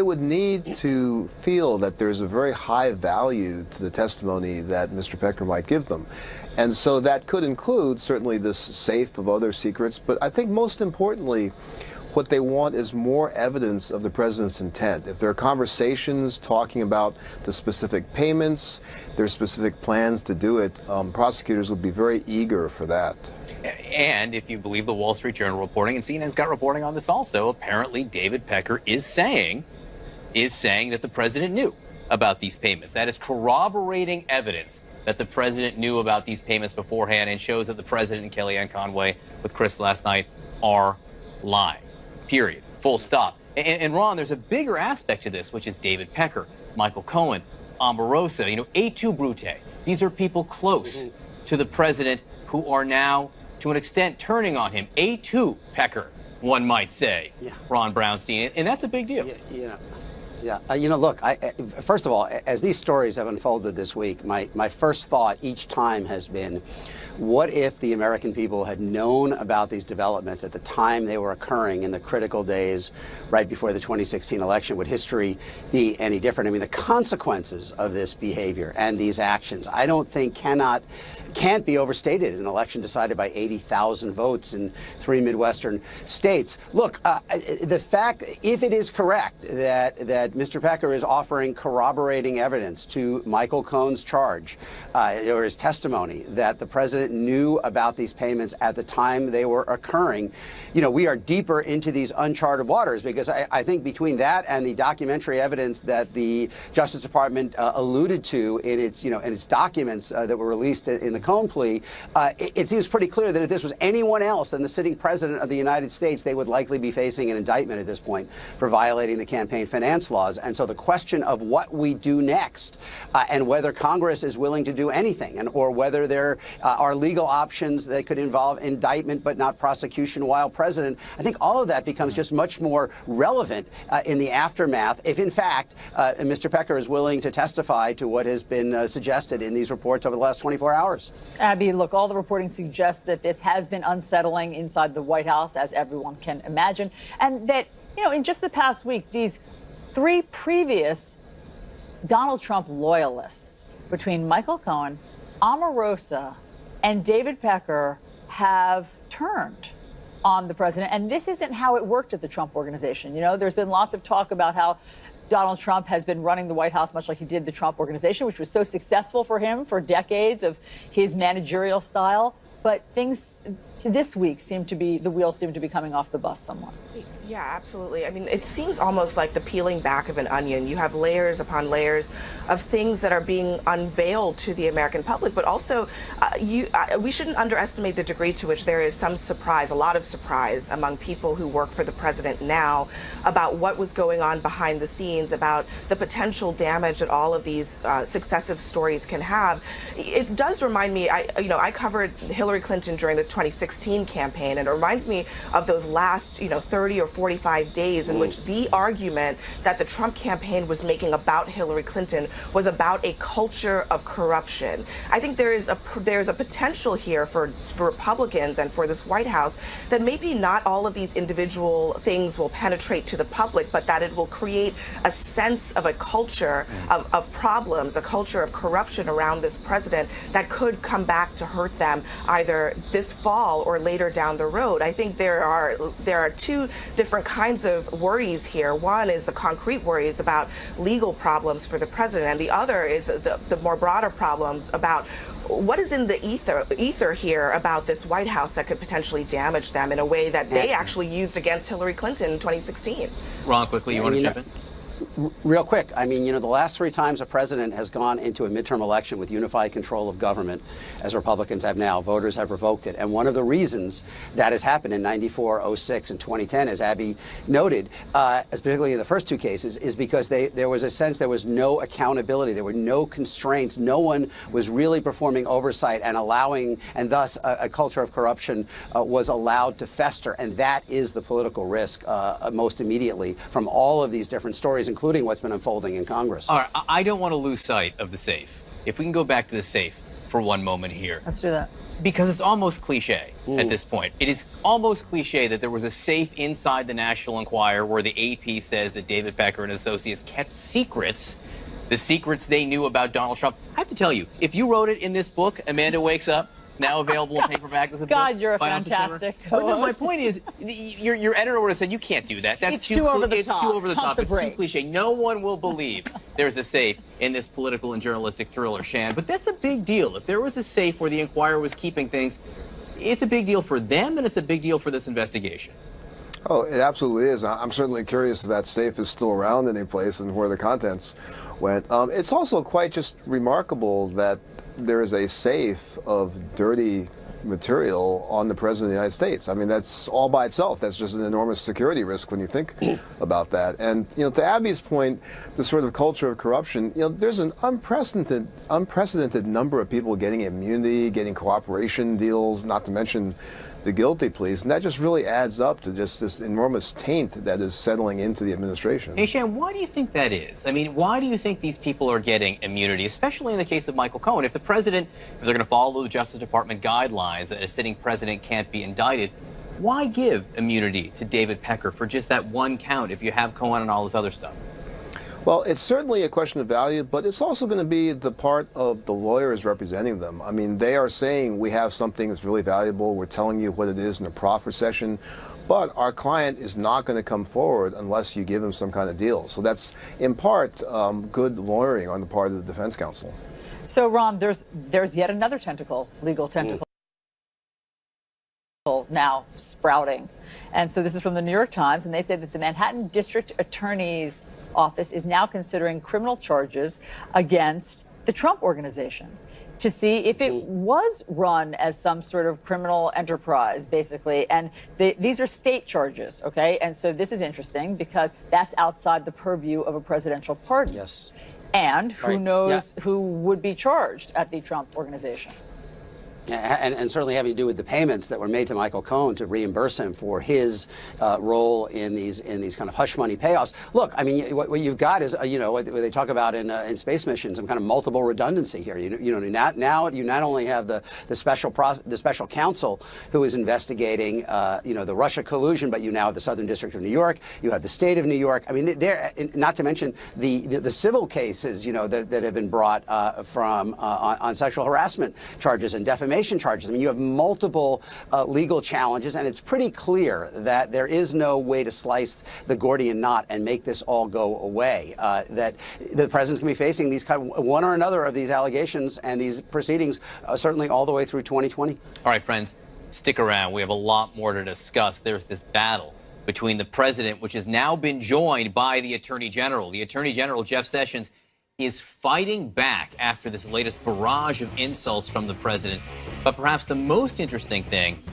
would need to feel that there's a very high value to the testimony that Mr. Pecker might give them. And so that could include certainly this safe of other secrets, but I think most importantly, what they want is more evidence of the president's intent. If there are conversations talking about the specific payments, there's specific plans to do it, prosecutors would be very eager for that. And if you believe the Wall Street Journal reporting, and CNN's got reporting on this also, apparently David Pecker is saying that the president knew about these payments. That is corroborating evidence that the president knew about these payments beforehand, and shows that the president and Kellyanne Conway with Chris last night are lying. Period. Full stop. And Ron, there's a bigger aspect to this, which is David Pecker, Michael Cohen, Omarosa, et tu, Brute. These are people close to the president who are now, to an extent, turning on him. Et tu, Pecker, one might say, Ron Brownstein. And that's a big deal. Look, first of all, as these stories have unfolded this week, my first thought each time has been, what if the American people had known about these developments at the time they were occurring in the critical days right before the 2016 election? Would history be any different? I mean, the consequences of this behavior and these actions, I don't think can't be overstated. An election decided by 80,000 votes in 3 Midwestern states. Look, the fact, if it is correct that Mr. Pecker is offering corroborating evidence to Michael Cohen's charge or his testimony that the president knew about these payments at the time they were occurring, we are deeper into these uncharted waters, because I think between that and the documentary evidence that the Justice Department alluded to in its documents that were released in the Cohen plea, it seems pretty clear that if this was anyone else than the sitting president of the United States, they would likely be facing an indictment at this point for violating the campaign finance laws. And so the question of what we do next and whether Congress is willing to do anything, or whether there are legal options that could involve indictment but not prosecution while president, I think all of that becomes just much more relevant in the aftermath if, in fact, Mr. Pecker is willing to testify to what has been suggested in these reports over the last 24 hours. Abby, look, all the reporting suggests that this has been unsettling inside the White House, as everyone can imagine, and that, in just the past week, these 3 previous Donald Trump loyalists, between Michael Cohen, Omarosa, and David Pecker, have turned on the president. And this isn't how it worked at the Trump Organization. There's been lots of talk about how Donald Trump has been running the White House much like he did the Trump Organization, which was so successful for him for decades of his managerial style. But things this week the wheels seem to be coming off the bus somewhat. Yeah, absolutely. I mean, it seems almost like the peeling back of an onion. You have layers upon layers of things that are being unveiled to the American public, but also we shouldn't underestimate the degree to which there is some surprise, a lot of surprise among people who work for the president now about what was going on behind the scenes, about the potential damage that all of these successive stories can have. It does remind me, I covered Hillary Clinton during the 2016 campaign, and it reminds me of those last, 30 or 45 days in which the argument that the Trump campaign was making about Hillary Clinton was about a culture of corruption. I think there's a potential here for Republicans and for this White House that maybe not all of these individual things will penetrate to the public, but that it will create a sense of a culture of problems, a culture of corruption around this president that could come back to hurt them either this fall or later down the road. I think there are 2 different kinds of worries here. One is the concrete worries about legal problems for the president, and the other is the more broader problems about what is in the ether here about this White House that could potentially damage them in a way that they actually used against Hillary Clinton in 2016. Ron, quickly, you want to jump in? Real quick, the last 3 times a president has gone into a midterm election with unified control of government, as Republicans have now, voters have revoked it. And one of the reasons that has happened in 94, 06, and 2010, as Abby noted, particularly in the first 2 cases, is because there was a sense there was no accountability, there were no constraints, no one was really performing oversight and thus a culture of corruption was allowed to fester. And that is the political risk most immediately from all of these different stories, including what's been unfolding in Congress. All right, I don't want to lose sight of the safe. If we can go back to the safe for one moment here. Let's do that. Because it's almost cliche at this point. It is almost cliche that there was a safe inside the National Enquirer where the AP says that David Pecker and associates kept secrets, the secrets they knew about Donald Trump. I have to tell you, if you wrote it in this book, Amanda Wakes Up, now available in paperback as a book. God, you're a by fantastic Well, no, my co-host. point is, your editor would have said, you can't do that. That's It's too over the It's top. too over the Pump top. the It's too brakes. cliche. No one will believe there's a safe in this political and journalistic thriller, Shan. But that's a big deal. If there was a safe where the Enquirer was keeping things, it's a big deal for them, and it's a big deal for this investigation. Oh, it absolutely is. I'm certainly curious if that safe is still around any place and where the contents went. It's also quite just remarkable that there is a safe of dirty material on the President of the United States. I mean, that's all by itself. That's just an enormous security risk when you think about that. And, to Abby's point, the sort of culture of corruption, there's an unprecedented number of people getting immunity, getting cooperation deals, not to mention the guilty pleas. And that just really adds up to just this enormous taint that is settling into the administration. Hey, Shan, why do you think that is? I mean, why do you think these people are getting immunity, especially in the case of Michael Cohen? If they're going to follow the Justice Department guidelines that a sitting president can't be indicted, why give immunity to David Pecker for just that one count if you have Cohen and all this other stuff? Well, it's certainly a question of value, but it's also going to be the part of the lawyers representing them. I mean, they are saying we have something that's really valuable. We're telling you what it is in a proffer session, but our client is not going to come forward unless you give him some kind of deal. So that's, in part, good lawyering on the part of the defense counsel. So, Ron, there's yet another tentacle, legal tentacle, now sprouting. And so this is from the New York Times, and they say that the Manhattan District Attorney's Office is now considering criminal charges against the Trump Organization to see if it was run as some sort of criminal enterprise, basically. And these are state charges, okay? And so this is interesting because that's outside the purview of a presidential pardon. Yes. And who Right. knows who would be charged at the Trump Organization. And certainly having to do with the payments that were made to Michael Cohen to reimburse him for his role in these kind of hush money payoffs. Look, I mean, what you've got is what they talk about in space missions, some kind of multiple redundancy here. Now you not only have the special counsel who is investigating the Russia collusion, but you now have the Southern District of New York. You have the state of New York. I mean, not to mention the civil cases that have been brought on sexual harassment charges and defamation charges. I mean, you have multiple legal challenges, and it's pretty clear that there is no way to slice the Gordian knot and make this all go away. That the president's going to be facing these one or another of these allegations and these proceedings, certainly all the way through 2020. All right, friends, stick around. We have a lot more to discuss. There's this battle between the president, which has now been joined by the Attorney General. The Attorney General, Jeff Sessions, is fighting back after this latest barrage of insults from the president. But perhaps the most interesting thing